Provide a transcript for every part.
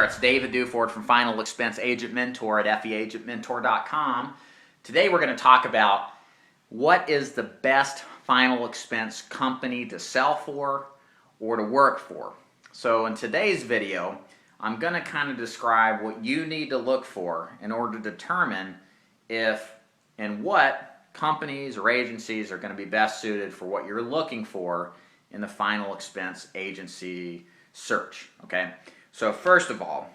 It's David Duford from Final Expense Agent Mentor at feagentmentor.com. Today we're going to talk about what is the best final expense company to sell for or to work for. So in today's video, I'm going to kind of describe what you need to look for in order to determine if and what companies or agencies are going to be best suited for what you're looking for in the final expense agency search. Okay, so first of all,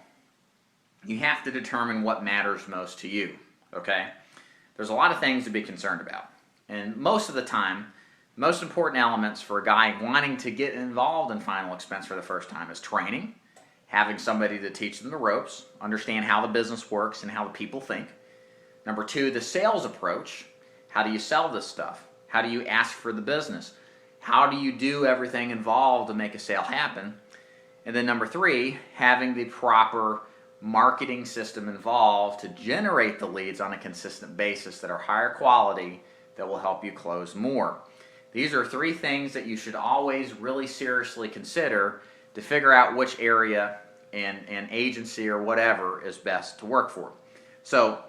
you have to determine what matters most to you. Okay, there's a lot of things to be concerned about, and most of the time, most important elements for a guy wanting to get involved in final expense for the first time is training, having somebody to teach them the ropes, understand how the business works and how the people think. Number two, the sales approach. How do you sell this stuff? How do you ask for the business? How do you do everything involved to make a sale happen? And then number three, having the proper marketing system involved to generate the leads on a consistent basis that are higher quality that will help you close more. These are three things that you should always really seriously consider to figure out which area and agency or whatever is best to work for. So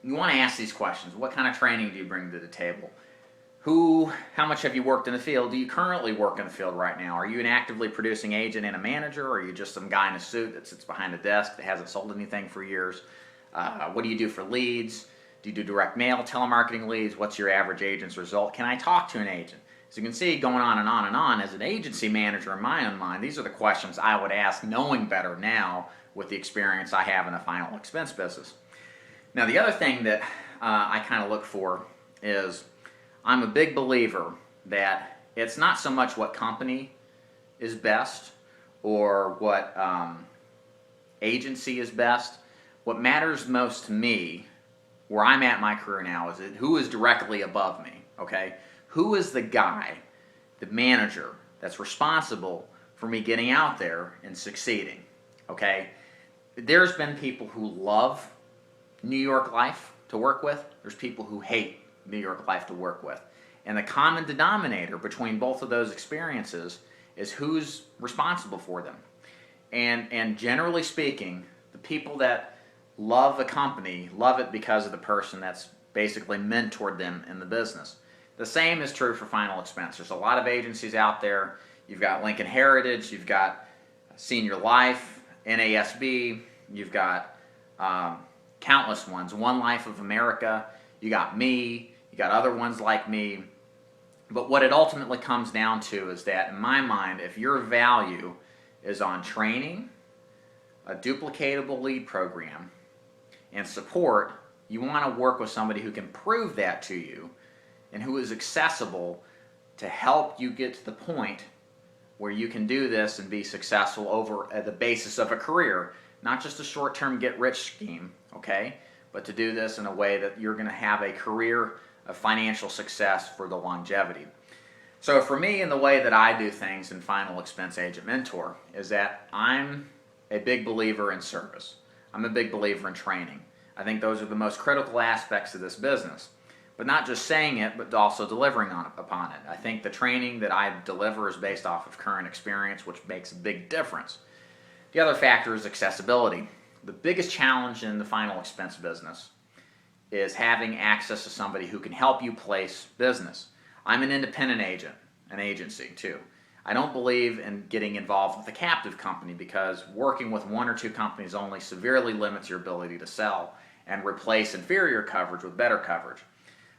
you want to ask these questions. What kind of training do you bring to the table? How much have you worked in the field? Do you currently work in the field right now? Are you an actively producing agent and a manager, or are you just some guy in a suit that sits behind a desk that hasn't sold anything for years? What do you do for leads? Do you do direct mail, telemarketing leads? What's your average agent's result? Can I talk to an agent? As you can see, going on and on and on, as an agency manager in my own mind, these are the questions I would ask, knowing better now with the experience I have in the final expense business. Now, the other thing that I kind of look for is, I'm a big believer that it's not so much what company is best or what agency is best. What matters most to me, where I'm at in my career now, is who is directly above me, okay? Who is the guy, the manager, that's responsible for me getting out there and succeeding, okay? There's been people who love New York life to work with. There's people who hate New York life to work with. And the common denominator between both of those experiences is who's responsible for them. And generally speaking, the people that love a company love it because of the person that's basically mentored them in the business. The same is true for final expense. There's a lot of agencies out there. You've got Lincoln Heritage, you've got Senior Life, NASB, you've got countless ones, One Life of America, you got me, you got other ones like me. But what it ultimately comes down to is that, in my mind, if your value is on training, a duplicatable lead program, and support, you want to work with somebody who can prove that to you and who is accessible to help you get to the point where you can do this and be successful over the basis of a career, not just a short-term get-rich scheme, okay? But to do this in a way that you're going to have a career of financial success for the longevity. So for me, in the way that I do things in Final Expense Agent Mentor, is that I'm a big believer in service. I'm a big believer in training. I think those are the most critical aspects of this business. But not just saying it, but also delivering upon it. I think the training that I deliver is based off of current experience, which makes a big difference. The other factor is accessibility. The biggest challenge in the final expense business is having access to somebody who can help you place business. I'm an independent agent, an agency too. I don't believe in getting involved with a captive company because working with one or two companies only severely limits your ability to sell and replace inferior coverage with better coverage.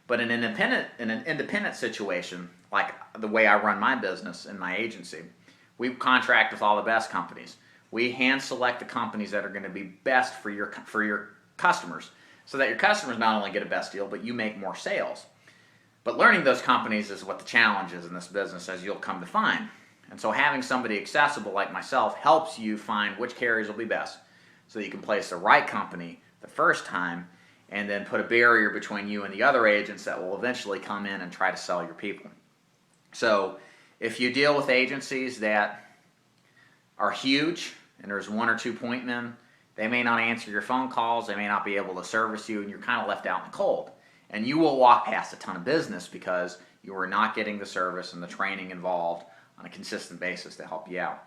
But in an independent situation, like the way I run my business in my agency, we contract with all the best companies. We hand select the companies that are going to be best for your customers, so that your customers not only get a best deal, but you make more sales. But learning those companies is what the challenge is in this business, as you'll come to find. And so having somebody accessible like myself helps you find which carriers will be best, so that you can place the right company the first time and then put a barrier between you and the other agents that will eventually come in and try to sell your people. So if you deal with agencies that are huge and there's one or two point men, they may not answer your phone calls, they may not be able to service you, and you're kind of left out in the cold. And you will walk past a ton of business because you are not getting the service and the training involved on a consistent basis to help you out.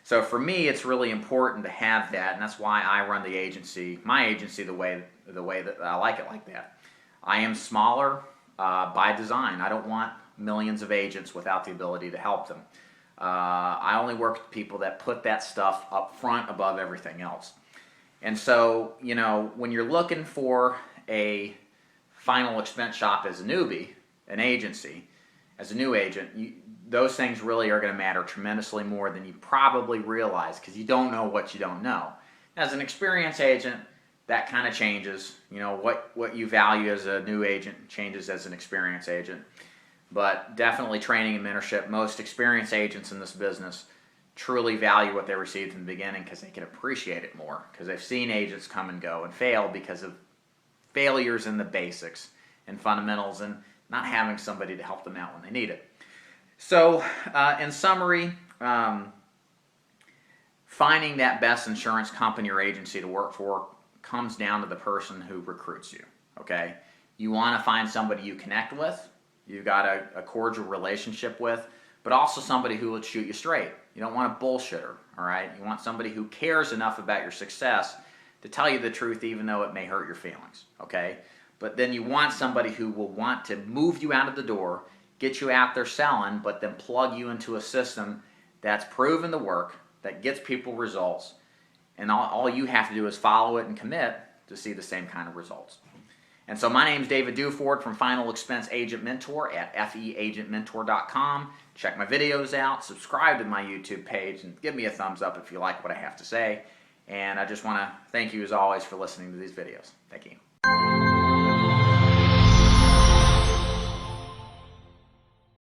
So for me, it's really important to have that, and that's why I run the agency, my agency, the way that I like it like that. I am smaller by design. I don't want millions of agents without the ability to help them. I only work with people that put that stuff up front above everything else. And so, you know, when you're looking for a final expense shop as a newbie, an agency, as a new agent, those things really are going to matter tremendously more than you probably realize, because you don't know what you don't know. As an experienced agent, that kind of changes. You know, what you value as a new agent changes as an experienced agent. But definitely training and mentorship. Most experienced agents in this business truly value what they received in the beginning because they can appreciate it more, because they've seen agents come and go and fail because of failures in the basics and fundamentals and not having somebody to help them out when they need it. So in summary, finding that best insurance company or agency to work for comes down to the person who recruits you, okay? You want to find somebody you connect with, you've got a cordial relationship with, but also somebody who will shoot you straight. You don't want a bullshitter, all right? You want somebody who cares enough about your success to tell you the truth even though it may hurt your feelings, okay? But then you want somebody who will want to move you out of the door, get you out there selling, but then plug you into a system that's proven to work, that gets people results, and all you have to do is follow it and commit to see the same kind of results. And so my name is David Duford from Final Expense Agent Mentor at feagentmentor.com. Check my videos out, subscribe to my YouTube page, and give me a thumbs up if you like what I have to say. And I just want to thank you as always for listening to these videos. Thank you.